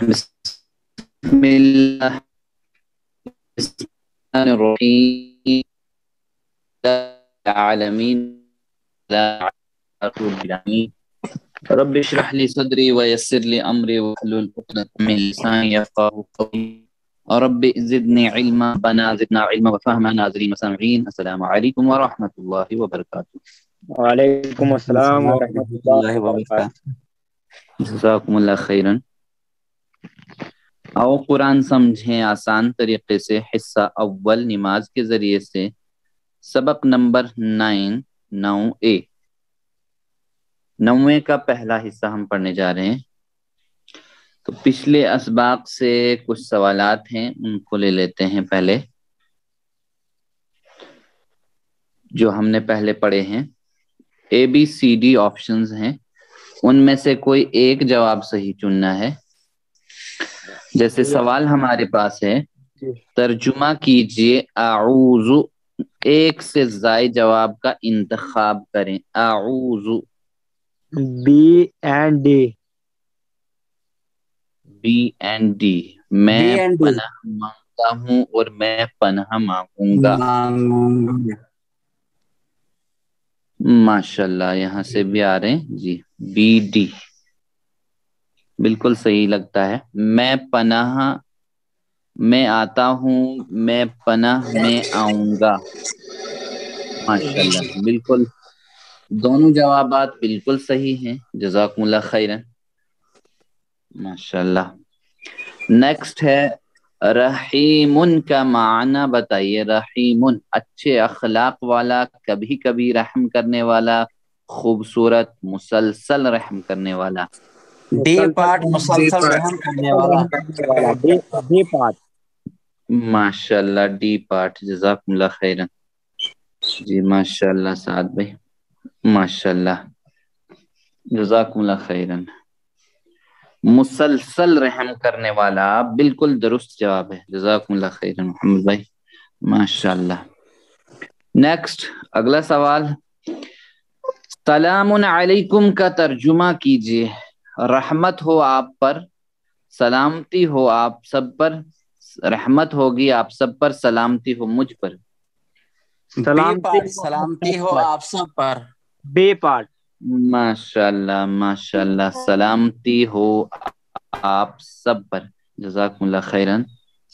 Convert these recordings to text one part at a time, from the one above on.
بسم اللہ الرحمن الرحیم العالمین رب اشرح لي صدري ويسر لي امري واحلل عقدة من لساني يفقهوا قولي رب زدني علما ربنا زدنا علما وفهما ناظرين وسامعين السلام علیکم ورحمۃ اللہ وبرکاتہ۔ وعلیکم السلام ورحمۃ اللہ وبرکاتہ۔ جزاکم اللہ خیرن۔ آؤ قرآن سمجھیں آسان طریقے سے، حصہ اول نماز کے ذریعے سے، سبق نمبر 9 9ویں کا پہلا حصہ ہم پڑھنے جا رہے ہیں۔ تو پچھلے اسباق سے کچھ سوالات ہیں، ان کو لے لیتے ہیں پہلے، جو ہم نے پہلے پڑھے ہیں۔ ABCD آپشنز ہیں، ان میں سے کوئی ایک جواب صحیح چننا ہے۔ جیسے سوال ہمارے پاس ہے، ترجمہ کیجئے اعوذ، ایک سے زائد جواب کا انتخاب کریں۔ اعوذ، بی اینڈ ڈی، میں پناہ مانگتا ہوں اور میں پناہ مانگوں گا۔ ماشاءاللہ، یہاں سے بھی آ رہے ہیں جی۔ BD بالکل صحیح لگتا ہے۔ میں پناہ میں آتا ہوں، میں پناہ میں آؤں گا۔ ماشاءاللہ، بالکل دونوں جوابات بالکل صحیح ہیں، جزاکم اللہ خیرن۔ ماشاءاللہ۔ نیکسٹ ہے رحیم کا معنی بتائیے۔ رحیم، اچھے اخلاق والا، کبھی کبھی رحم کرنے والا، خوبصورت، مسلسل رحم کرنے والا۔ ڈی پارٹ، مسلسل رحم کرنے والا۔ D part. ماشاءاللہ، ڈی پارٹ، جزاکم اللہ خیرن۔ جی ماشاءاللہ سعد بھائی، ماشاءاللہ، جزاکم اللہ خیرن۔ مسلسل رحم کرنے والا بالکل درست جواب ہے، جزاکم اللہ خیرن محمد بھائی، ماشاءاللہ۔ نیکسٹ اگلا سوال، سلام علیکم کا ترجمہ کیجئے۔ رحمت ہو آپ پر، سلامتی ہو آپ سب پر، رحمت ہوگی آپ سب پر، سلامتی ہو مجھ پر۔ سلامتی ہو آپ سب پر۔ Be part. ماشاءاللہ ماشاءاللہ، سلامتی ہو آپ سب پر، جزاکم اللہ خیرن،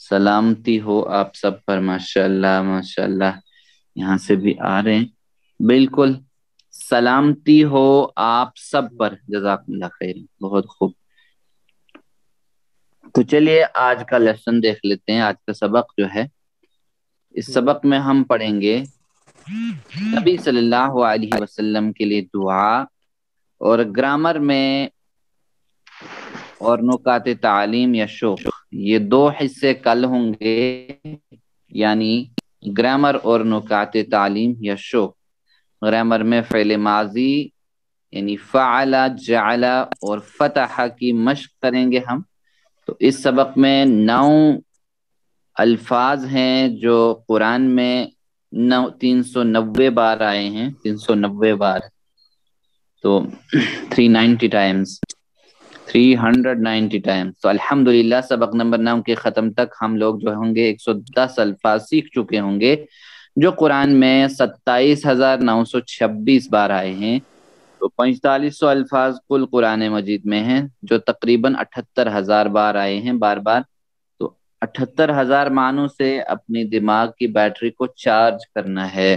سلامتی ہو آپ سب پر، ماشاءاللہ ماشاءاللہ۔ یہاں سے بھی آ رہے ہیں، بالکل سلامتی ہو آپ سب پر، جزاکم اللہ خیرن، بہت خوب۔ تو چلیے آج کا لیسن دیکھ لیتے ہیں۔ آج کا سبق جو ہے، اس سبق میں ہم پڑھیں گے نبی صلی اللہ علیہ وسلم کے لیے دعا، اور گرامر میں اور نکات تعلیم یا شوق، یہ دو حصے کل ہوں گے، یعنی گرامر اور نکات تعلیم یا شوق۔ گرامر میں فعل ماضی یعنی فعل، جعل اور فتح کی مشق کریں گے ہم۔ تو اس سبق میں 9 الفاظ ہیں جو قرآن میں 390 بار آئے ہیں، 390 بار، تو 390 ٹائمز۔ تو الحمدللہ سبق نمبر 9 کے ختم تک ہم لوگ جو ہوں گے 110 الفاظ سیکھ چکے ہوں گے، جو قرآن میں 27,926 بار آئے ہیں۔ تو 4500 الفاظ کل قرآن مجید میں ہیں، جو تقریباً 78,000 بار آئے ہیں بار بار۔ تو 78,000 معنوں سے اپنی دماغ کی بیٹری کو چارج کرنا ہے۔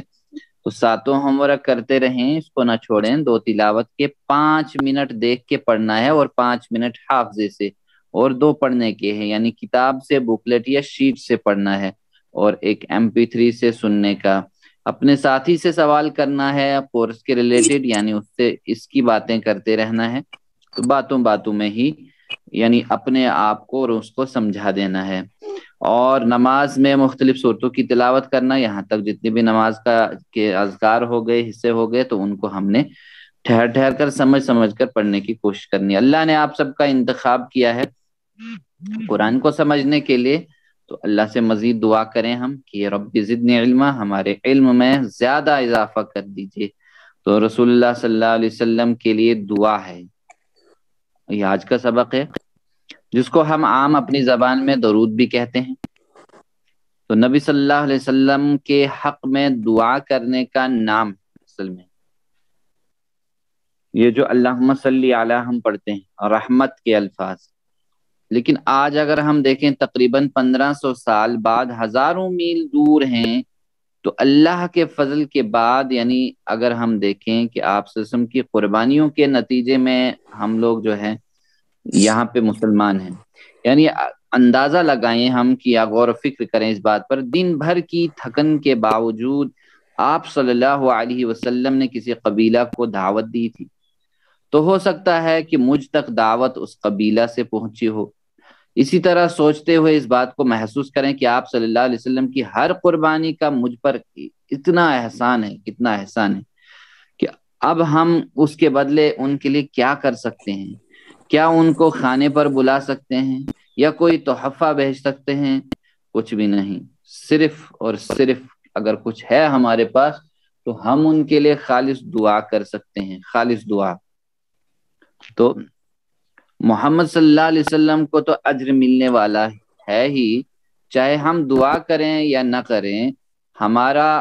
تو ساتوں ہوم ورک کرتے رہیں، اس کو نہ چھوڑیں۔ 2 تلاوت کے 5 منٹ دیکھ کے پڑھنا ہے، اور 5 منٹ حافظے سے، اور 2 پڑھنے کے ہیں، یعنی کتاب سے، بکلیٹ یا شیٹ سے پڑھنا ہے، اور ایک MP3 سے سننے کا۔ اپنے ساتھی سے سوال کرنا ہے کورس کے ریلیٹڈ، یعنی اس سے اس کی باتیں کرتے رہنا ہے، تو باتوں میں ہی یعنی اپنے آپ کو اور اس کو سمجھا دینا ہے۔ اور نماز میں مختلف صورتوں کی تلاوت کرنا، یہاں تک جتنی بھی نماز کے اذکار ہو گئے، حصے ہو گئے، تو ان کو ہم نے ٹھہر کر سمجھ کر پڑھنے کی کوشش کرنی ہے۔ اللہ نے آپ سب کا انتخاب کیا ہے قرآن کو سمجھنے کے لیے، تو اللہ سے مزید دعا کریں ہم کہ رب زدنی علما، ہمارے علم میں زیادہ اضافہ کر دیجئے۔ تو رسول اللہ صلی اللہ علیہ وسلم کے لیے دعا ہے۔ یہ آج کا سبق ہے۔ جس کو ہم عام اپنی زبان میں درود بھی کہتے ہیں۔ تو نبی صلی اللہ علیہ وسلم کے حق میں دعا کرنے کا نام اصل میں یہ جو اللہم صلی علی ہم پڑھتے ہیں رحمت کے الفاظ، لیکن آج اگر ہم دیکھیں تقریباً 1500 سال بعد ہزاروں میل دور ہیں، تو اللہ کے فضل کے بعد یعنی اگر ہم دیکھیں کہ آپ صلی اللہ علیہ وسلم کی قربانیوں کے نتیجے میں ہم لوگ جو ہیں یہاں پہ مسلمان ہیں، یعنی اندازہ لگائیں ہم کہ یا غور و فکر کریں اس بات پر، دن بھر کی تھکن کے باوجود آپ صلی اللہ علیہ وسلم نے کسی قبیلہ کو دعوت دی تھی، تو ہو سکتا ہے کہ مجھ تک دعوت اس قبیلہ سے پہنچی ہو۔ اسی طرح سوچتے ہوئے اس بات کو محسوس کریں کہ آپ صلی اللہ علیہ وسلم کی ہر قربانی کا مجھ پر اتنا احسان ہے، کتنا احسان ہے کہ اب ہم اس کے بدلے ان کے لیے کیا کر سکتے ہیں؟ کیا ان کو کھانے پر بلا سکتے ہیں یا کوئی تحفہ بھیج سکتے ہیں؟ کچھ بھی نہیں، صرف اور صرف اگر کچھ ہے ہمارے پاس تو ہم ان کے لیے خالص دعا کر سکتے ہیں، خالص دعا۔ تو محمد صلی اللہ علیہ وسلم کو تو اجر ملنے والا ہے ہی، چاہے ہم دعا کریں یا نہ کریں، ہمارا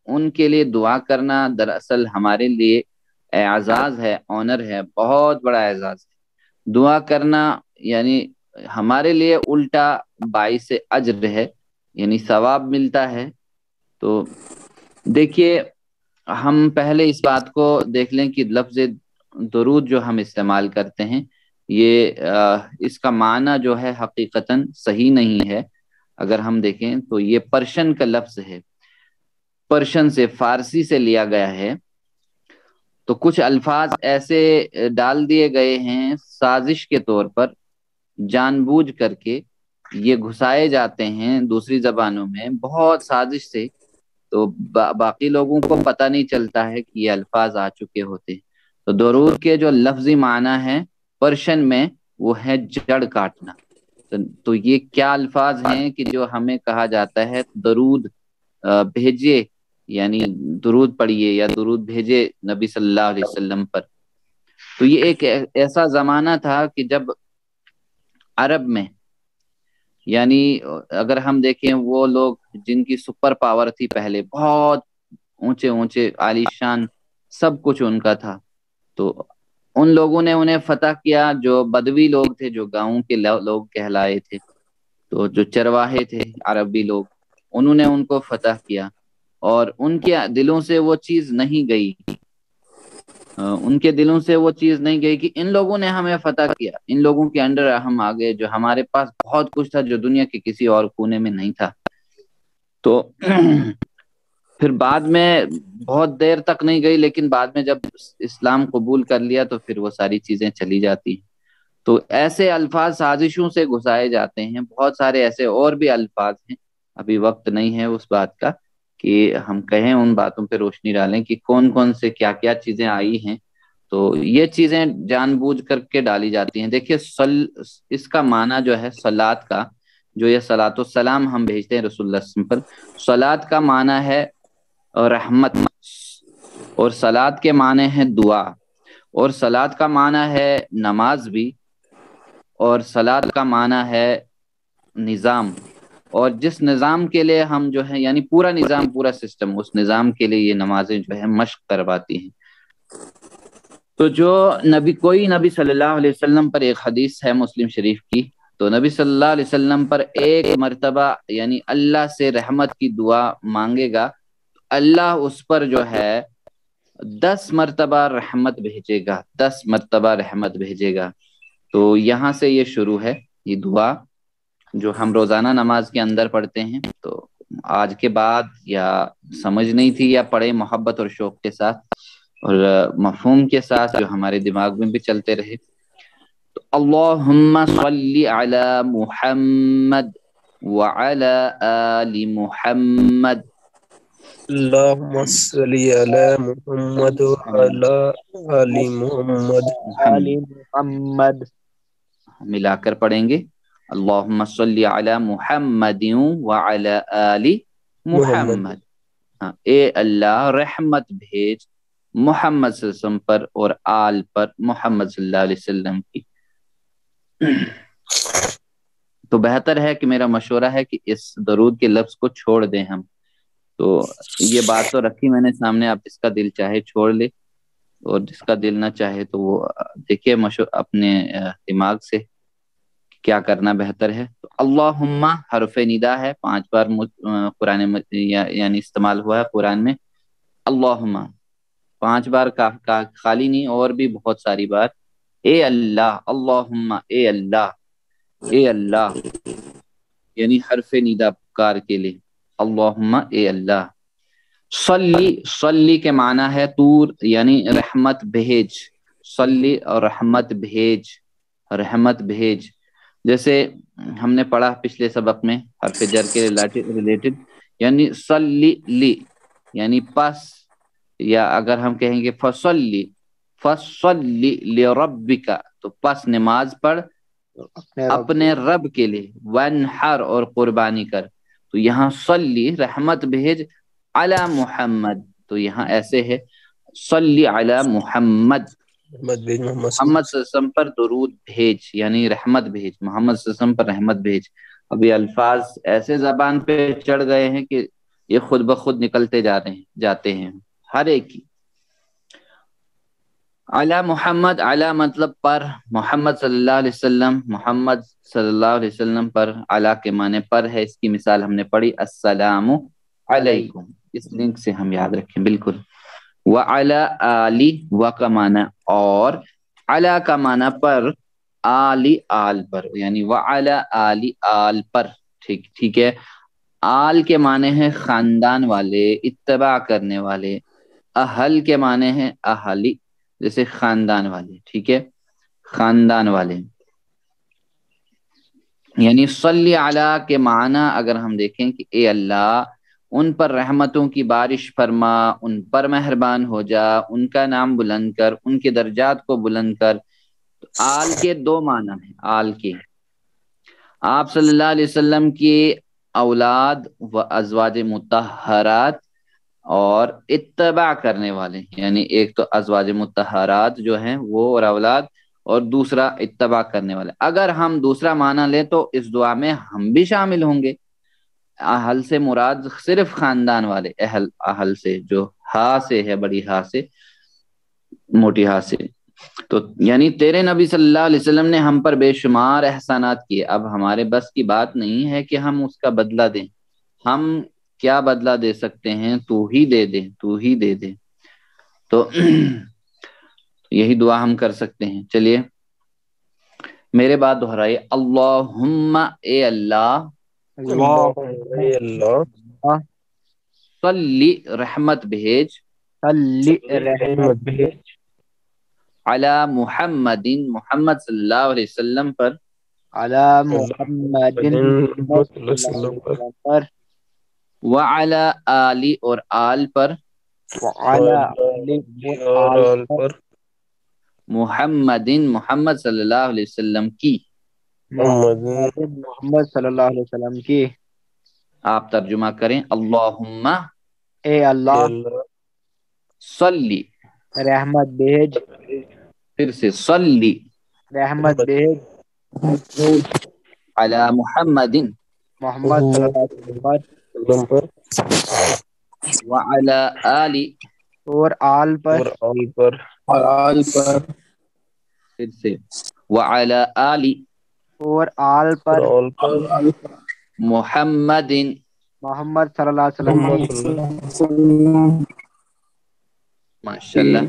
ان کے لیے دعا کرنا دراصل ہمارے لیے اعزاز ہے، آنر ہے، بہت بڑا اعزاز ہے۔ دعا کرنا یعنی ہمارے لیے الٹا باعث اجر ہے، یعنی ثواب ملتا ہے۔ تو دیکھیے ہم پہلے اس بات کو دیکھ لیں کہ لفظ درود جو ہم استعمال کرتے ہیں یہ اس کا معنی جو ہے حقیقتاً صحیح نہیں ہے۔ اگر ہم دیکھیں تو یہ پرشن کا لفظ ہے، پرشن سے، فارسی سے لیا گیا ہے۔ تو کچھ الفاظ ایسے ڈال دیے گئے ہیں سازش کے طور پر، جان بوجھ کر کے یہ گھسائے جاتے ہیں دوسری زبانوں میں بہت سازش سے، تو باقی لوگوں کو پتہ نہیں چلتا ہے کہ یہ الفاظ آ چکے ہوتے ہیں۔ تو درود کے جو لفظی معنی ہے پرشن میں وہ ہے جڑ کاٹنا۔ تو یہ کیا الفاظ ہیں کہ جو ہمیں کہا جاتا ہے درود بھیجے، یعنی درود پڑھیے یا درود بھیجے نبی صلی اللہ علیہ وسلم پر۔ تو یہ ایک ایسا زمانہ تھا کہ جب عرب میں، یعنی اگر ہم دیکھیں وہ لوگ جن کی سپر پاور تھی پہلے، بہت اونچے اونچے عالیشان سب کچھ ان کا تھا، تو ان لوگوں نے انہیں فتح کیا، جو بدوی لوگ تھے، جو گاؤں کے لوگ کہلائے تھے، تو جو چرواہے تھے عربی لوگ، انہوں نے ان کو فتح کیا، اور ان کے دلوں سے وہ چیز نہیں گئی، ان کے دلوں سے وہ چیز نہیں گئی کہ ان لوگوں نے ہمیں فتح کیا، ان لوگوں کے انڈر ہم آ گئے، جو ہمارے پاس بہت کچھ تھا جو دنیا کے کسی اور کونے میں نہیں تھا۔ تو پھر بعد میں بہت دیر تک نہیں گئی، لیکن بعد میں جب اسلام قبول کر لیا تو پھر وہ ساری چیزیں چلی جاتی ہیں۔ تو ایسے الفاظ سازشوں سے گھسائے جاتے ہیں، بہت سارے ایسے اور بھی الفاظ ہیں، ابھی وقت نہیں ہے اس بات کا کہ ہم کہیں ان باتوں پہ روشنی ڈالیں کہ کون کون سے کیا کیا چیزیں آئی ہیں۔ تو یہ چیزیں جان بوجھ کر کے ڈالی جاتی ہیں۔ دیکھیے اس کا معنی جو ہے صلات کا، جو یہ صلاۃ والسلام ہم بھیجتے ہیں رسول اللہ صلی اللہ علیہ وسلم پر، صلات کا معنی ہے رحمت، اور صلات کے معنی ہے دعا، اور صلات کا معنی ہے نماز بھی، اور صلات کا معنی ہے نظام، اور جس نظام کے لیے ہم جو ہے یعنی پورا نظام، پورا سسٹم، اس نظام کے لیے یہ نمازیں جو ہے مشق کرواتی ہیں۔ تو جو کوئی نبی صلی اللہ علیہ وسلم پر، ایک حدیث ہے مسلم شریف کی، تو نبی صلی اللہ علیہ وسلم پر ایک مرتبہ یعنی اللہ سے رحمت کی دعا مانگے گا، اللہ اس پر جو ہے 10 مرتبہ رحمت بھیجے گا، 10 مرتبہ رحمت بھیجے گا۔ تو یہاں سے یہ شروع ہے یہ دعا جو ہم روزانہ نماز کے اندر پڑھتے ہیں۔ تو آج کے بعد یا سمجھ نہیں تھی یا پڑھے محبت اور شوق کے ساتھ اور مفہوم کے ساتھ جو ہمارے دماغ میں بھی چلتے رہے۔ تو اللہم صلی علی محمد وعلی آل محمد، اللهم صل على محمد وعلى آل محمد. آل محمد، ملا کر پڑھیں گے اللہم صلی علی محمد وعلی آل محمد۔ اے اللہ رحمت بھیج محمد صلی اللہ علیہ وسلم پر اور آل پر، محمد صلی اللہ علیہ وسلم کی۔ تو بہتر ہے کہ میرا مشورہ ہے کہ اس درود کے لفظ کو چھوڑ دیں ہم. تو یہ بات تو رکھی میں نے سامنے، آپ جس کا دل چاہے چھوڑ لے اور جس کا دل نہ چاہے تو وہ دیکھیے اپنے دماغ سے کیا کرنا بہتر ہے. تو اللہم حرف ندا ہے، 5 بار قرآن یعنی استعمال ہوا ہے قرآن میں. اللہم 5 بار خالی نہیں، اور بھی بہت ساری بار. اے اللہ، اللہم اے اللہ، اے اللہ یعنی حرف ندا پکار کے لیے. اللہم اے اللہ. صلی، صلی کے معنی ہے تور یعنی رحمت بھیج. صلی اور رحمت بھیج، رحمت بھیج. جیسے ہم نے پڑھا پچھلے سبق میں حرف جر کے ریلیٹڈ، یعنی صلی لی یعنی پس، یا اگر ہم کہیں گے فصلی، فصلی لربک تو پس نماز پڑھ اپنے رب کے لیے. ونحر اور قربانی کر. تو یہاں صلی رحمت بھیج علی محمد، تو یہاں ایسے ہے صلی علی محمد، محمد صلی اللہ علیہ وسلم پر درود بھیج یعنی رحمت بھیج، محمد صلی اللہ علیہ وسلم پر رحمت بھیج. اب یہ الفاظ ایسے زبان پہ چڑھ گئے ہیں کہ یہ خود بخود نکلتے جاتے ہیں ہر ایک کی. علی محمد، علی مطلب پر، محمد صلی اللہ علیہ وسلم، محمد صلی اللہ علیہ وسلم پر. علی کے معنی پر ہے، اس کی مثال ہم نے پڑھی السلام علیکم، اس لنک سے ہم یاد رکھیں بالکل. وعلی آلی، و کا معنی اور، علی کا معنی پر، آلی آل پر یعنی وعلی آلی آل پر. ٹھیک ہے. آل کے معنی ہے خاندان والے، اتباع کرنے والے. اہل کے معنی ہے اہلی، جیسے خاندان والے. ٹھیک ہے، خاندان والے. یعنی صلی علی کے معنی اگر ہم دیکھیں کہ اے اللہ ان پر رحمتوں کی بارش فرما، ان پر مہربان ہو جا، ان کا نام بلند کر، ان کے درجات کو بلند کر. تو آل کے 2 معنی ہیں. آل کے آپ صلی اللہ علیہ وسلم کی اولاد و ازواج مطہرات اور اتباع کرنے والے، یعنی ایک تو ازواج مطہرات جو ہیں وہ اور اولاد، اور دوسرا اتباع کرنے والے. اگر ہم دوسرا معنی لیں تو اس دعا میں ہم بھی شامل ہوں گے. اہل سے مراد صرف خاندان والے، اہل سے جو ہا سے ہے، بڑی ہا سے، موٹی ہا سے. تو یعنی تیرے نبی صلی اللہ علیہ وسلم نے ہم پر بے شمار احسانات کیے، اب ہمارے بس کی بات نہیں ہے کہ ہم اس کا بدلہ دیں. ہم کیا بدلہ دے سکتے ہیں؟ تو ہی دے دے، تو ہی دے دے. تو یہی دعا ہم کر سکتے ہیں. چلیے میرے بات دہرائیے. اللہم اے اللہ، اے اللہ صلی رحمت بھیج، صلی رحمت بھیج علی محمد محمد صلی اللہ علیہ وسلم پر، علی محمد محمد صلی اللہ علیہ وسلم پر، وعلی آلی اور آل پر، وعلی آل اور آل پر، محمد محمد صلی اللہ علیہ وسلم کی. محمد محمد صلی اللہ علیہ وسلم کی. آپ ترجمہ کریں. اللہم اے اللہ صلی، رحمت بھیج، پھر سے صلی رحمت بھیج علی محمد محمد صلی اللہ علیہ وسلم پر وعلی آل اور آل پر، اور آل پر، پھر سے وعلی آل اور آل پر محمد محمد صلی اللہ علیہ وسلم کی. ماشاءاللہ.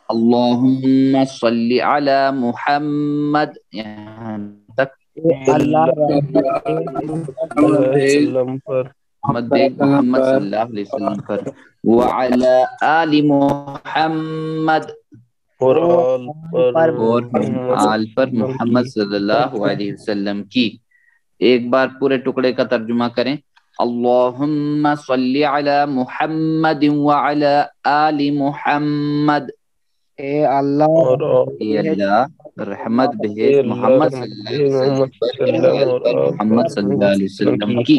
اللہم صلی علی محمد، یہاں تک اے اللہ محمد محمد صلی اللہ علیہ وسلم پر، وعلی آل محمد اور اور آل پر محمد صلی اللہ علیہ وسلم کی. ایک بار پورے ٹکڑے کا ترجمہ کریں. اللہم صلی علی محمد وعلی آل محمد. اے اللہ اے اللہ رحمت بھیج محمد صلی اللہ علیہ وسلم پر اور آل پر محمد صلی اللہ علیہ وسلم کی.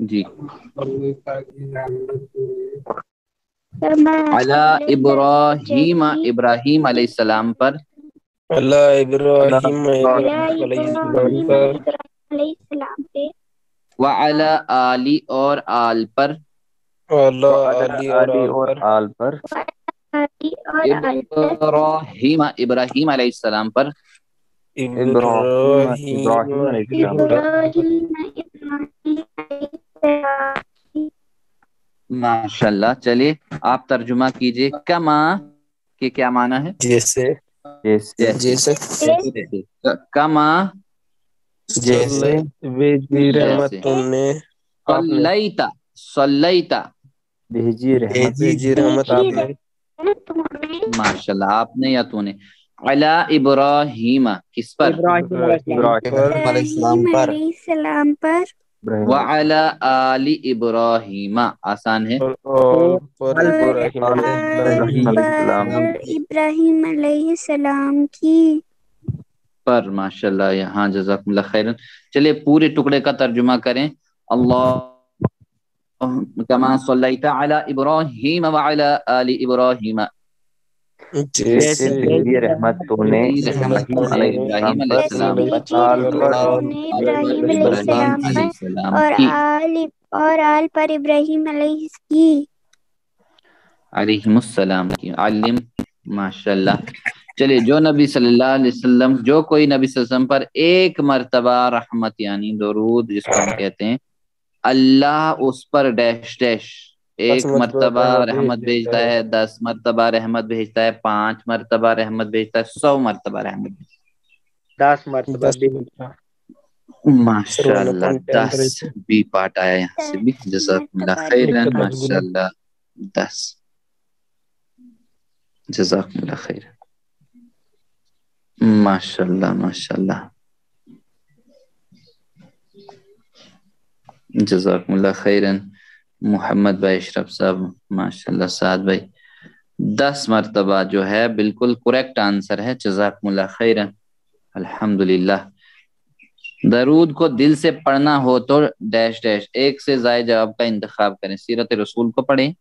جی كما علی صليت ابراہیم، على ابراہیم علیہ السلام پر، اللہ ابراہیم على علیہ السلام إبراهيم پر، عليه السلام پہ، وعلی آلی اور آل پر، اللہ علی اور آل پر، آل پر، آدی اور آل پر، ابراہیم، ابراہیم علیہ السلام پر، ابراہیم علیہ السلام پر، إبراهيم عليه السلام، ماشاء اللہ۔ چلیے آپ ترجمہ کیجئے، کما کہ کیا معنی ہے؟ جیسے جیسے، جیسے جیسے کما جیسے بھیجی رحمت جیسے، تم نے آپ نے، صلیتا، صلیتا، بھیجی رحمت بھیجی رحمت آپ نے، تم نے ماشاء اللہ، آپ نے یا تو نے، علی ابراہیم کس پر؟ ابراہیم علیہ السلام پر، علیہ السلام پر، وعلی آل ابراہیم، آسان ہے، اور آل پر اور ابراہیم علیہ السلام آل علیہ کی، السلام پر ابراہیم علیہ السلام کی، پر، ماشاء اللہ، یہاں جزاکم اللہ خیرن۔ چلیے پورے ٹکڑے کا ترجمہ کریں، اللہ کما صلیت علی ابراہیم وعلی آل ابراہیم، جیسے بھیجی رحمت تو نے رحمت ابراہیم تم علیہ نے السلام پر، جیسے السلام پر، بھیجی آل پر، رحمت تم نے ابراہیم علیہ ابراہیم السلام علیہ پر السلام کی، اور آل پر ابراہیم علیہ کی، علیہم السلام کی، علم، ماشاء اللہ۔ چلیے جو نبی صلی اللہ علیہ وسلم، جو کوئی نبی صلی اللہ علیہ وسلم پر ایک مرتبہ رحمت یعنی درود جس کو ہم کہتے ہیں، اللہ اس پر ڈیش ڈیش، 10 ایک مرتبہ رحمت رحمت بھیج بھیجتا دیتا ہے، 10 مرتبہ رحمت بھیجتا ہے، 5 مرتبہ رحمت بھیجتا ہے، 100 مرتبہ رحمت بھیجتا 10 ہے، مرتبہ 10 بھی، ہے۔ ماشاء اللہ، 10 بھی پارٹ آیا یہاں سے بھی، جزاکم اللہ خیرن، ماشاء اللہ، 10، جزاکم اللہ خیر، ماشاء اللہ، ماشاء اللہ، جزاکم اللہ خیرن۔ محمد بھائی اشرف صاحب، ماشاء اللہ، سعد بھائی، 10 مرتبہ جو ہے بالکل کریکٹ آنسر ہے، جزاکم اللہ خیرن، الحمدللہ۔ درود کو دل سے پڑھنا ہو تو ڈیش ڈیش، ایک سے زائد جواب کا انتخاب کریں، سیرت رسول کو پڑھیں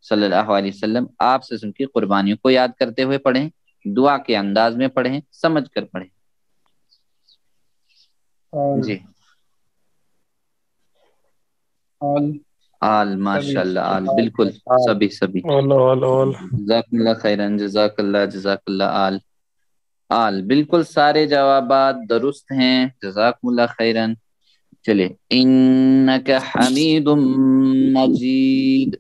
صلی اللہ علیہ وسلم، آپ سے ان کی قربانیوں کو یاد کرتے ہوئے پڑھیں، دعا کے انداز میں پڑھیں، سمجھ کر پڑھیں۔ جی آل، ماشاء اللہ، آل، بالکل، سبھی سبھی، جزاک اللہ خیرن، جزاک اللہ، جزاک اللہ، آل، آل، بالکل سارے جوابات درست ہیں، جزاکم اللہ خیرن۔ چلے، انک حمید مجید،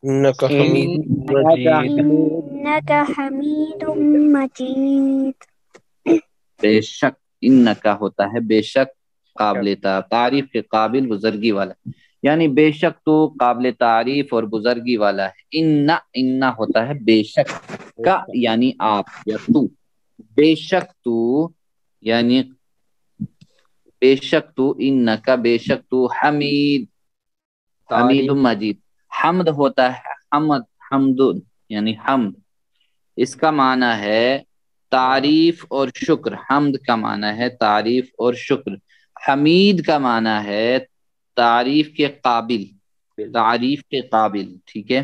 انک حمید مجید، إنك حميد مجيد، بے شک، انکا ہوتا ہے بے شک، قابل تعریف کے قابل، بزرگی والا، یعنی بے شک تو قابل تعریف اور بزرگی والا ہے، انا ہوتا ہے بے شک، کا یعنی آپ یا تو، بے شک تو یعنی بے شک تو، انکا بے شک تو، حمید، حمید مجید، حمد ہوتا ہے حمد، حمد یعنی حمد، اس کا معنی ہے تعریف اور شکر، حمد کا معنی ہے تعریف اور شکر، حمید کا معنی ہے تعریف کے قابل، تعریف کے قابل، ٹھیک ہے۔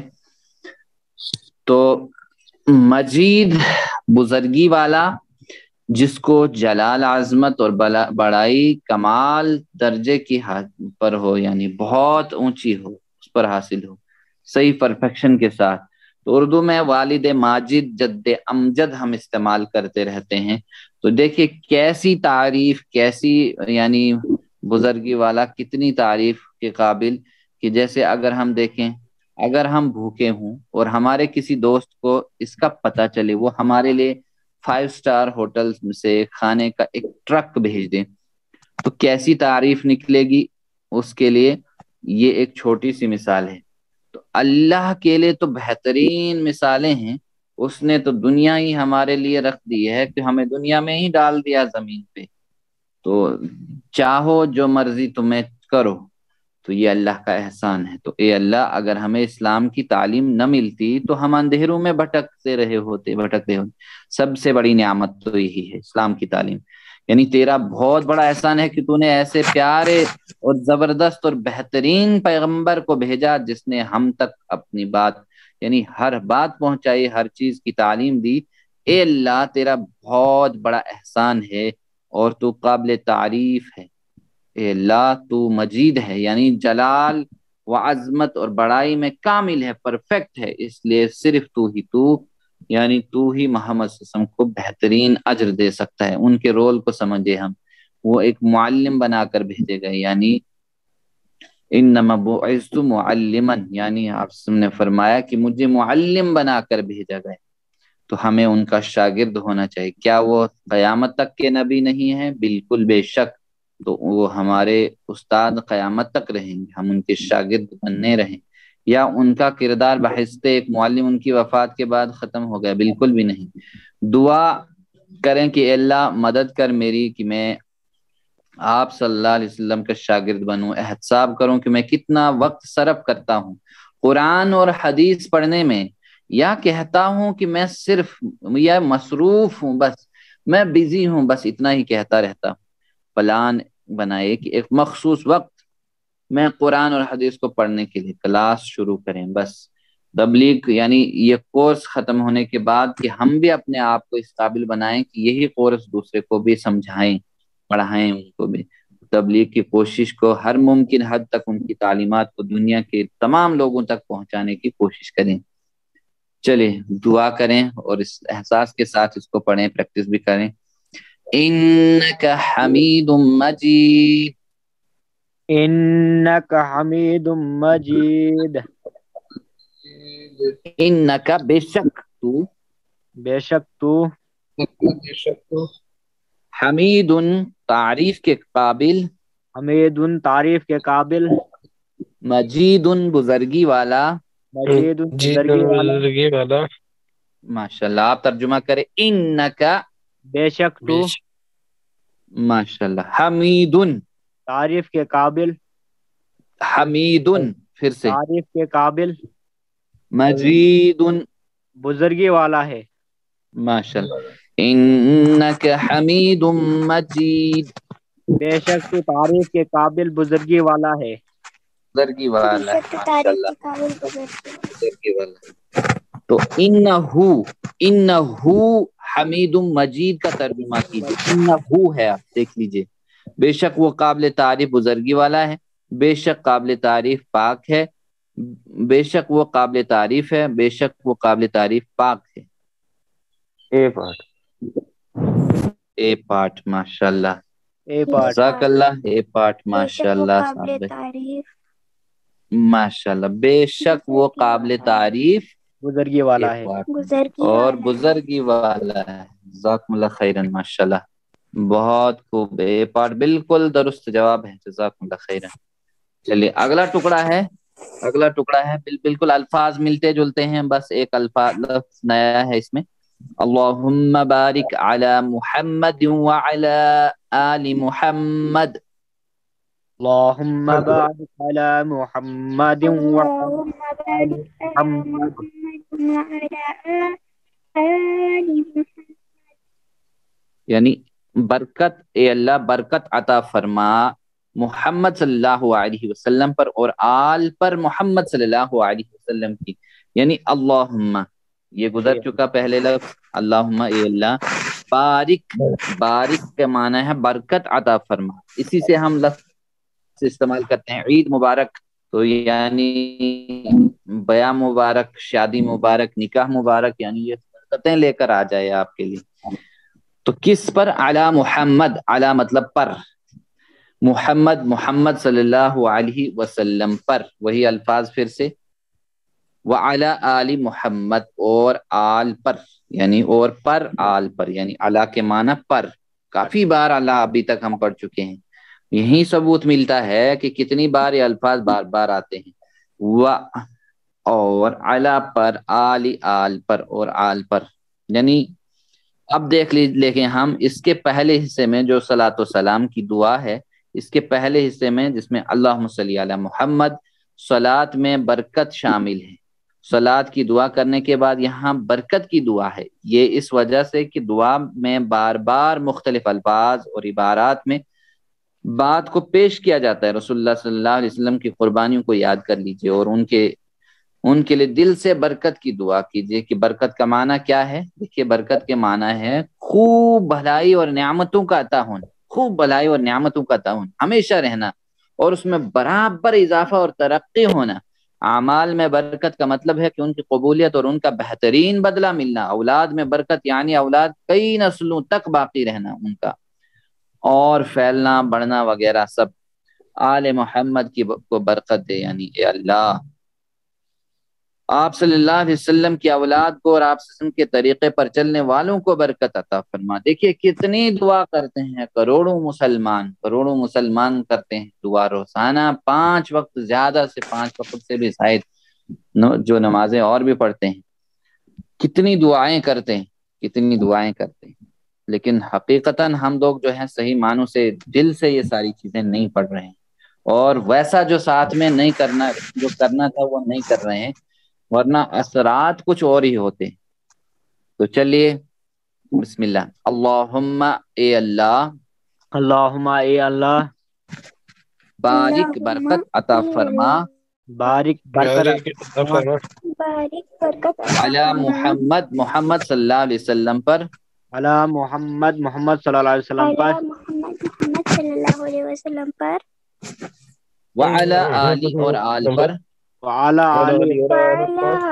تو مجید بزرگی والا، جس کو جلال، عظمت اور بڑائی کمال درجے کی پر ہو، یعنی بہت اونچی ہو، اس پر حاصل ہو، صحیح پرفیکشن کے ساتھ۔ تو اردو میں والد ماجد، جد امجد ہم استعمال کرتے رہتے ہیں، تو دیکھیے کیسی تعریف، کیسی یعنی بزرگی والا، کتنی تعریف کے قابل، کہ جیسے اگر ہم دیکھیں، اگر ہم بھوکے ہوں اور ہمارے کسی دوست کو اس کا پتہ چلے، وہ ہمارے لیے 5 اسٹار ہوٹل سے کھانے کا ایک ٹرک بھیج دیں، تو کیسی تعریف نکلے گی اس کے لیے۔ یہ ایک چھوٹی سی مثال ہے، تو اللہ کے لیے تو بہترین مثالیں ہیں، اس نے تو دنیا ہی ہمارے لیے رکھ دی ہے، کہ ہمیں دنیا میں ہی ڈال دیا زمین پہ، تو چاہو جو مرضی تمہیں کرو، تو یہ اللہ کا احسان ہے۔ تو اے اللہ اگر ہمیں اسلام کی تعلیم نہ ملتی تو ہم اندھیروں میں بھٹکتے ہوتے۔ سب سے بڑی نعمت تو یہی ہے اسلام کی تعلیم، یعنی تیرا بہت بڑا احسان ہے کہ تو نے ایسے پیارے اور زبردست اور بہترین پیغمبر کو بھیجا جس نے ہم تک اپنی بات یعنی ہر بات پہنچائی، ہر چیز کی تعلیم دی۔ اے اللہ تیرا بہت بڑا احسان ہے اور تو قابل تعریف ہے۔ اے اللہ تو مجید ہے، یعنی جلال و عظمت اور بڑائی میں کامل ہے، پرفیکٹ ہے، اس لیے صرف تو یعنی تو ہی محمد صلی اللہ علیہ وسلم کو بہترین اجر دے سکتا ہے۔ ان کے رول کو سمجھے ہم، وہ ایک معلم بنا کر بھیجے گئے، یعنی انما بعثت معلما، یعنی آپ نے فرمایا کہ مجھے معلم بنا کر بھیجا گیا، تو ہمیں ان کا شاگرد ہونا چاہیے۔ کیا وہ قیامت تک کے نبی نہیں ہیں؟ بالکل بے شک، تو وہ ہمارے استاد قیامت تک رہیں گے، ہم ان کے شاگرد بننے رہیں، یا ان کا کردار بحثتے ایک معلم ان کی وفات کے بعد ختم ہو گیا؟ بالکل بھی نہیں۔ دعا کریں کہ اللہ مدد کر میری کہ میں آپ صلی اللہ علیہ وسلم کا شاگرد بنوں۔ احتساب کروں کہ میں کتنا وقت صرف کرتا ہوں قرآن اور حدیث پڑھنے میں، یا کہتا ہوں کہ میں صرف یا مصروف ہوں، بس میں بزی ہوں، بس اتنا ہی کہتا رہتا ہوں۔ پلان بنائے کہ ایک مخصوص وقت میں قرآن اور حدیث کو پڑھنے کے لیے کلاس شروع کریں، بس تبلیغ یعنی یہ کورس ختم ہونے کے بعد کہ ہم بھی اپنے آپ کو اس قابل بنائیں کہ یہی کورس دوسرے کو بھی سمجھائیں، پڑھائیں، ان کو بھی تبلیغ کی کوشش کو ہر ممکن حد تک ان کی تعلیمات کو دنیا کے تمام لوگوں تک پہنچانے کی کوشش کریں۔ چلے دعا کریں اور اس احساس کے ساتھ اس کو پڑھیں، پریکٹس بھی کریں۔ انک حمید مجید، انک حمید مجید، انک بے شک تو، بے شک تو، حمید تعریف کے قابل، حمید تعریف کے قابل، مجید بزرگی والا، مجید بزرگی والا، بزرگی والا، ماشاءاللہ۔ آپ ترجمہ کریں انک، بے شک تو، ماشاءاللہ، حمید، تعریف کے قابل، حمید، پھر سے تعریف کے قابل، مجید، بزرگی والا ہے۔ ماشاءاللہ، انک حمید مجید، بے شک تو تعریف کے قابل بزرگی والا ہے۔ بزرگی والا ہے، بے شک تعریف ماشاءاللہ، کے قابل بزرگ بزرگی والا۔ تو انہو حمید مجید کا ترجمہ کیجیے۔ انہو ہے، آپ دیکھ لیجیے، بے شک وہ قابل تعریف بزرگی والا ہے، بے شک قابل تعریف پاک ہے، بے شک وہ قابل تعریف ہے، بے شک وہ قابل تعریف پاک ہے۔ اے پارٹ، ماشاءاللہ، اے پارٹ، جزاک اللہ، اے پارٹ، بے شک وہ ماشاءاللہ قابل صاحب، تعریف ماشاءاللہ، بے شک وہ قابل تعریف بزرگی والا ہے۔ گزرگی اور والا بزرگی والا ہے۔ جزاکم اللہ خیرن، ماشاءاللہ، بہت خوب، اے پارٹ بالکل درست جواب ہے، جزاکم اللہ خیرن۔ چلیے اگلا ٹکڑا ہے، اگلا ٹکڑا ہے بالکل الفاظ ملتے جلتے ہیں، بس ایک الفاظ لفظ نیا ہے اس میں۔ اللہم بارک علی محمد وعلی آل محمد، اللہم بارک علی محمد وعلی اللہم آل بارک علی محمد، محمد وعلی آل محمد، یعنی برکت، اے اللہ برکت عطا فرما محمد صلی اللہ علیہ وسلم پر اور آل پر محمد صلی اللہ علیہ وسلم کی، یعنی اللہم، یہ گزر چکا پہلے لفظ، اللہم اے اللہ، بارک، بارک کا معنی ہے برکت عطا فرما، اسی سے ہم لفظ استعمال کرتے ہیں عید مبارک، تو یعنی بیاہ مبارک، شادی مبارک، نکاح مبارک، یعنی یہ برکتیں لے کر آ جائے آپ کے لیے۔ تو کس پر؟ علی محمد، علی مطلب پر، محمد، محمد صلی اللہ علیہ وسلم پر، وہی الفاظ پھر سے، وعلی آل محمد، اور آل پر، یعنی اور پر، آل پر، یعنی علی کے معنی پر، کافی بار علی ابھی تک ہم پڑھ چکے ہیں، یہی ثبوت ملتا ہے کہ کتنی بار یہ الفاظ بار بار آتے ہیں، اور علی پر، آل پر، اور آل پر، یعنی اب دیکھ لیکن ہم اس کے پہلے حصے میں جو صلاۃ و سلام کی دعا ہے اس کے پہلے حصے میں جس میں اللہم صلی علی محمد، صلات میں برکت شامل ہے۔ صلات کی دعا کرنے کے بعد یہاں برکت کی دعا ہے، یہ اس وجہ سے کہ دعا میں بار بار مختلف الفاظ اور عبارات میں بات کو پیش کیا جاتا ہے۔ رسول اللہ صلی اللہ علیہ وسلم کی قربانیوں کو یاد کر لیجئے اور ان کے لیے دل سے برکت کی دعا کیجئے کہ برکت کا معنی کیا ہے؟ دیکھیے برکت کے معنی ہے خوب بھلائی اور نعمتوں کا عطا ہونا، خوب بھلائی اور نعمتوں کا عطا ہونا، ہمیشہ رہنا اور اس میں برابر اضافہ اور ترقی ہونا۔ اعمال میں برکت کا مطلب ہے کہ ان کی قبولیت اور ان کا بہترین بدلہ ملنا۔ اولاد میں برکت یعنی اولاد کئی نسلوں تک باقی رہنا ان کا اور پھیلنا بڑھنا وغیرہ سب۔ آل محمد کو برکت دے یعنی اے اللہ آپ صلی اللہ علیہ وسلم کی اولاد کو اور آپ وسلم کے طریقے پر چلنے والوں کو برکت عطا فرما۔ دیکھیے کتنی دعا کرتے ہیں، کروڑوں مسلمان کرتے ہیں دعا روزانہ 5 وقت، زیادہ سے 5 وقت سے بھی زائد جو نمازیں اور بھی پڑھتے ہیں، کتنی دعائیں کرتے ہیں، لیکن حقیقتاً ہم لوگ جو ہیں صحیح معنوں سے دل سے یہ ساری چیزیں نہیں پڑھ رہے ہیں اور ویسا جو ساتھ میں نہیں کرنا، جو کرنا تھا وہ نہیں کر رہے ہیں، ورنہ اثرات کچھ اور ہی ہوتے۔ تو چلیے بسم اللہ۔ اللہم اے اللہ، اللہم اے اللہ، بارک برکت عطا فرما، بارک برکت عطا فرما بارک برکت علی محمد، محمد صلی اللہ علیہ وسلم پر، علی محمد، محمد صلی اللہ علیہ وسلم پر، محمد صلی اللہ علیہ وسلم پر، وعلی آلی اور آل پر، وعلی آل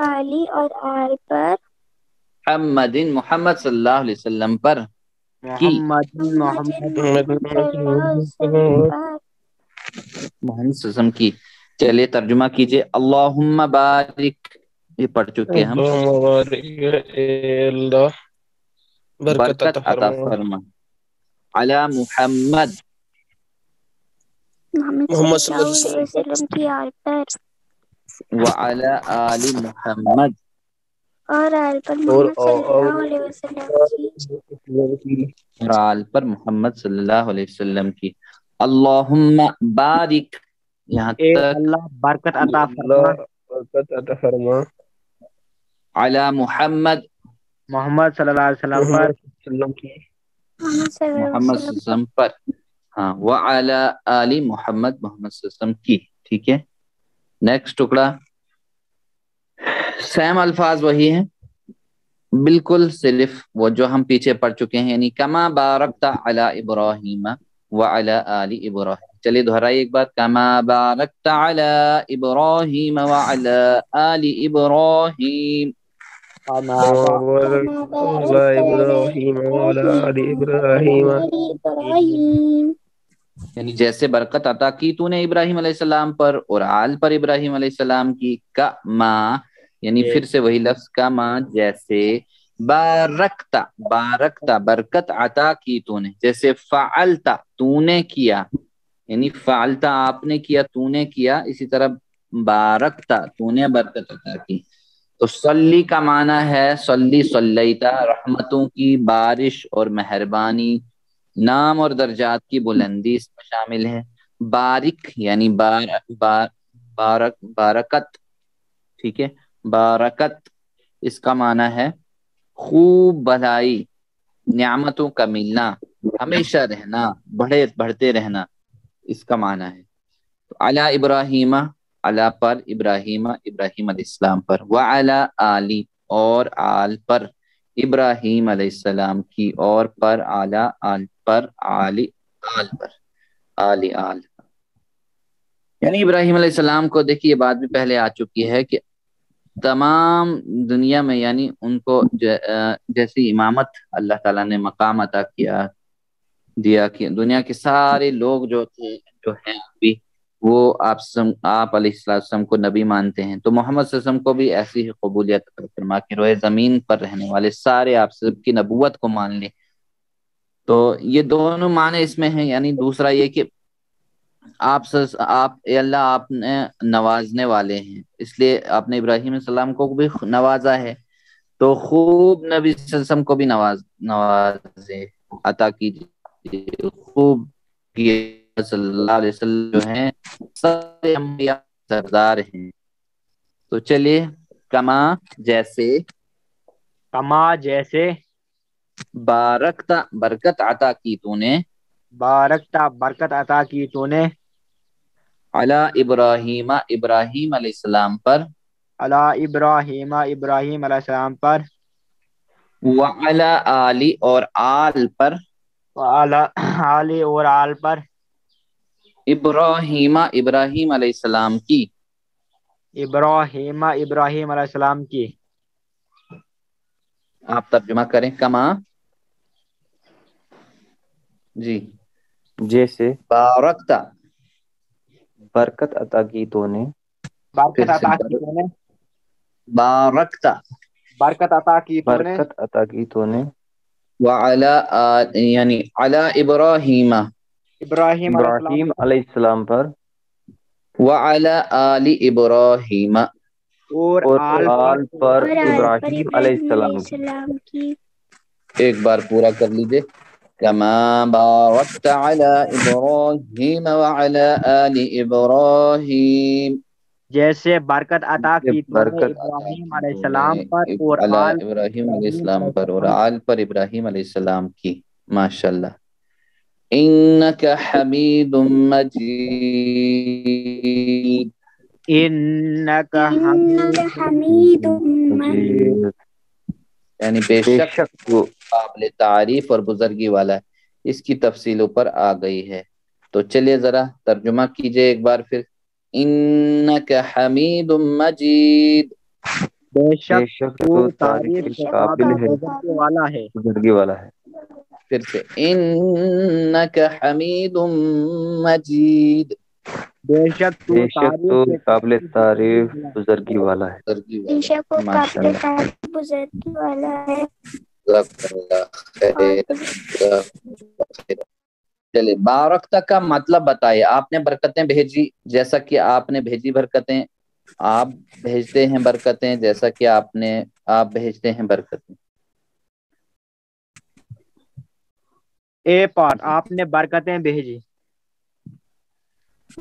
علی اور آل پر، محمد، محمد صلی اللہ علیہ وسلم پر کی، محمد صلی اللہ علیہ وسلم پر، محمد صلی اللہ علیہ وسلم کی۔ چلیے ترجمہ کیجئے۔ اللہم بارک، یہ پڑھ چکے ہم، اللہم بارک اے اللہ برکت عطا فرما، علی محمد، محمد صلی اللہ علیہ وسلم کی آل پر، وعلی آل محمد، اور آل پر محمد صلی اللہ علیہ وسلم کی، اور آل پر محمد صلی اللہ علیہ وسلم کی۔ اللہم بارک، یہاں اے تک اللہ برکت عطا فرما، برکت عطا فرما علی محمد، محمد صلی اللہ علیہ وسلم پر، محمد صلی اللہ علیہ محمد صلی اللہ علیہ وسلم وسلم پر، ہاں، وعلی آل محمد، محمد صلی اللہ علیہ وسلم کی۔ ٹھیک ہے، نیکسٹ ٹکڑا، سیم الفاظ وہی ہیں بالکل، صرف وہ جو ہم پیچھے پڑھ چکے ہیں، یعنی کما بارکت علی ابراہیم وعلی آل ابراہیم۔ چلیے دہرائی ایک بات، کما بارکت علی ابراہیم وعلی آل ابراہیم، ابراہیم وعلی آل ابراہیم ابراہیم، یعنی جیسے برکت عطا کی تو نے ابراہیم علیہ السلام پر اور آل پر ابراہیم علیہ السلام کی، کما یعنی پھر سے وہی لفظ، کما جیسے، بارکتا، بارکتا برکت عطا کی تو نے، جیسے فعلتا تو نے کیا، یعنی فعلتا آپ نے کیا، تو نے کیا، اسی طرح بارکتا تو نے برکت عطا کی۔ تو صلی کا معنی ہے صلی صلیتا، رحمتوں کی بارش اور مہربانی، نام اور درجات کی بلندی اس میں شامل ہے۔ بارک یعنی بارکت، ٹھیک ہے، بارکت اس کا معنی ہے خوب بھلائی، نعمتوں کا ملنا، ہمیشہ رہنا، بڑھتے رہنا، اس کا معنی ہے۔ تو علی ابراہیم، علی پر ابراہیم، ابراہیم علیہ السلام پر، وعلی آلی اور آل پر ابراہیم علیہ السلام کی، اور پر اعلی آل پر، آل پر، آل یعنی ابراہیم علیہ السلام کو، دیکھیے یہ بات بھی پہلے آ چکی ہے کہ تمام دنیا میں یعنی ان کو جیسی امامت اللہ تعالیٰ نے مقام عطا دیا کہ دنیا کے سارے لوگ جو ہیں ابھی وہ آپ علیہ السلام کو نبی مانتے ہیں، تو محمد صلی اللہ علیہ وسلم کو بھی ایسی ہی قبولیت عطا فرما کہ روئے زمین پر رہنے والے سارے آپ سب کی نبوت کو مان لیں۔ تو یہ دونوں معنی اس میں ہیں، یعنی دوسرا یہ کہ آپ اے اللہ آپ نے نوازنے والے ہیں، اس لیے آپ نے ابراہیم علیہ السلام کو بھی نوازا ہے، تو خوب نبی صلی اللہ علیہ وسلم کو بھی نوازے، عطا کیجیے، خوب کیے صلی اللہ علیہ وسلم جو ہیں سارے انبیاء سردار ہیں. تو چلیے کما جیسے کما جیسے بارکتا برکت عطا کی تو نے بارکتا برکت عطا کی تو نے علی ابراہیم ابراہیم علیہ السلام پر علی ابراہیم ابراہیم علیہ السلام پر وعلی آلی اور آل پر وعلی آل اور آل پر ابراہیم ابراہیم علیہ السلام کی ابراہیم ابراہیم علیہ السلام کی. آپ ترجمہ کریں کما جی جیسے بارکتا برکت عطا کی تو نے برکت پھر سے عطا کی تو نے بارکتا برکت عطا کی تو نے برکت عطا کی تو نے وعلی یعنی علی ابراہیم ابراہیم علیہ السلام ابراہیم علیہ السلام پر وعلی آل ابراہیم. اور اور آل آل پر اور آل پر ابراہیم علیہ ابراہیم علیہ السلام کی. السلام کی. ایک بار پورا کر لیجئے کما بارکت علی ابراہیم وعلی آل ابراہیم جیسے برکت عطا یہ کی تو نے برکت عطا ابراہیم کی علیہ تو نے السلام پر اور علی آل پر ابراہیم علیہ ابراہیم السلام علیہ پر اور السلام. آل پر ابراہیم علیہ السلام کی. ماشاءاللہ. انک حمید مجید انک انک حمید حمید مجید. مجید یعنی بے بے شک شک وہ قابل تعریف اور بزرگی والا ہے. اس کی تفصیل اوپر آ گئی ہے. تو چلیے ذرا ترجمہ کیجئے ایک بار پھر. انک حمید مجید. بے بے شک شک تو تو تعریف تعریف بے کے شک قابل قابل ہے بزرگی والا ہے. بزرگی والا ہے. پھر سے انک حمید مجید. بے شک تو بے شک تعریف تو کے قابل تعریف والا ہے. بزرگی والا ہے. بزرگی بے والا. شک وہ قابل ماشاءاللہ. تعریف بزرگی والا ہے. جزاک اللہ اور خیر. جزاک اللہ خیر. چلے بارکتا کا مطلب بتائیے. آپ نے برکتیں بھیجی جیسا کہ آپ نے بھیجی برکتیں. آپ بھیجتے ہیں برکتیں جیسا کہ آپ بھیجتے ہیں برکتیں. اے پارٹ آپ نے برکتیں بھیجی.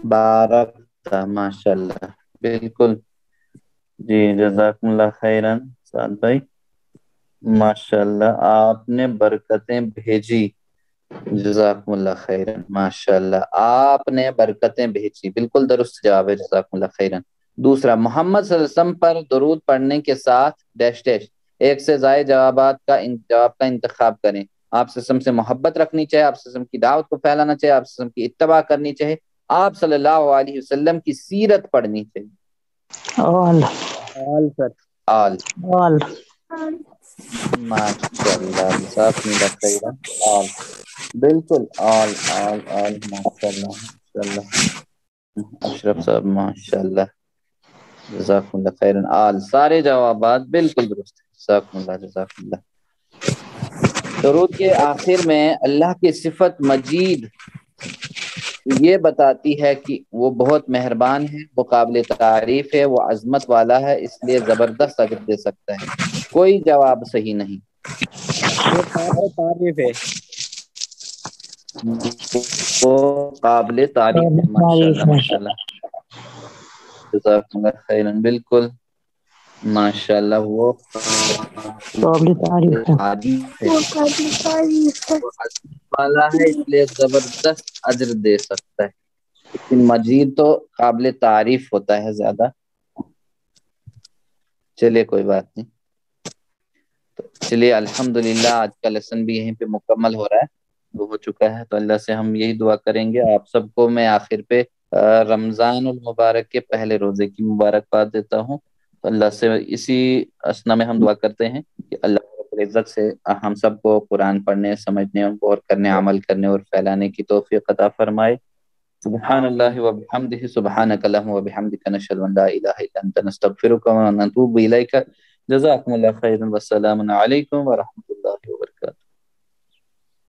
بارکتا ماشاءاللہ بالکل. جی جزاکم اللہ خیرن سعد بھائی. ماشاءاللہ آپ نے برکتیں بھیجی. جزاکم اللہ خیرن. ماشاءاللہ آپ نے برکتیں بھیجی. بالکل درست جواب ہے. جزاکم اللہ خیرن. دوسرا محمد صلی اللہ علیہ وسلم پر درود پڑھنے کے ساتھ ڈیش ڈیش ایک سے زائد جواب کا انتخاب کریں. آپ صلی اللہ علیہ وسلم سے محبت رکھنی چاہیے. آپ صلی اللہ علیہ وسلم کی دعوت کو پھیلانا چاہیے. آپ صلی اللہ علیہ وسلم کی اتباع کرنی چاہیے. آپ صلی اللہ علیہ وسلم کی سیرت پڑھنی چاہیے. آل سر آل. آل ماشاءاللہ جزاکم اللہ خیرن. آل بالکل. آل آل آل. ماشاءاللہ ماشاءاللہ. اشرف صاحب ماشاءاللہ جزاکم اللہ خیرن. آل سارے جوابات بالکل درست ہیں. جزاکم اللہ جزاکم اللہ. درود کے آخر میں اللہ کی صفت مجید یہ بتاتی ہے کہ وہ بہت مہربان ہے، وہ قابل تعریف ہے، وہ عظمت والا ہے، اس لیے زبردست اجر دے سکتا ہے. کوئی جواب صحیح نہیں. وہ قابل تعریف ہے. وہ قابل تعریف ہے. ماشاءاللہ ماشاءاللہ جزاکم اللہ خیرن. بالکل ماشاءاللہ وہ قابل تعریف ہے. تعریف ہے، وہ قابل تعریف ہے. وہ عظمت والا ہے، اس لیے زبردست اجر دے سکتا ہے. لیکن مجید تو قابل تعریف ہوتا ہے زیادہ. چلیے کوئی بات نہیں. تو چلیے الحمدللہ آج کا لیسن بھی یہیں پہ مکمل ہو رہا ہے، ہو چکا ہے. تو اللہ سے ہم یہی دعا کریں گے. آپ سب کو میں آخر پہ رمضان المبارک کے پہلے روزے کی مبارکباد دیتا ہوں. تو اللہ سے اسی اسنا میں ہم دعا کرتے ہیں کہ اللہ رب العزت سے ہم سب کو قرآن پڑھنے، سمجھنے، غور کرنے، عمل کرنے اور پھیلانے کی توفیق عطا فرمائے. سبحان اللہ وبحمدہ. سبحانک اللہم وبحمدک نشہد ان لا الہ الا انت نستغفرک ونتوب الیک. جزاکم اللہ خیرا والسلام علیکم ورحمۃ اللہ.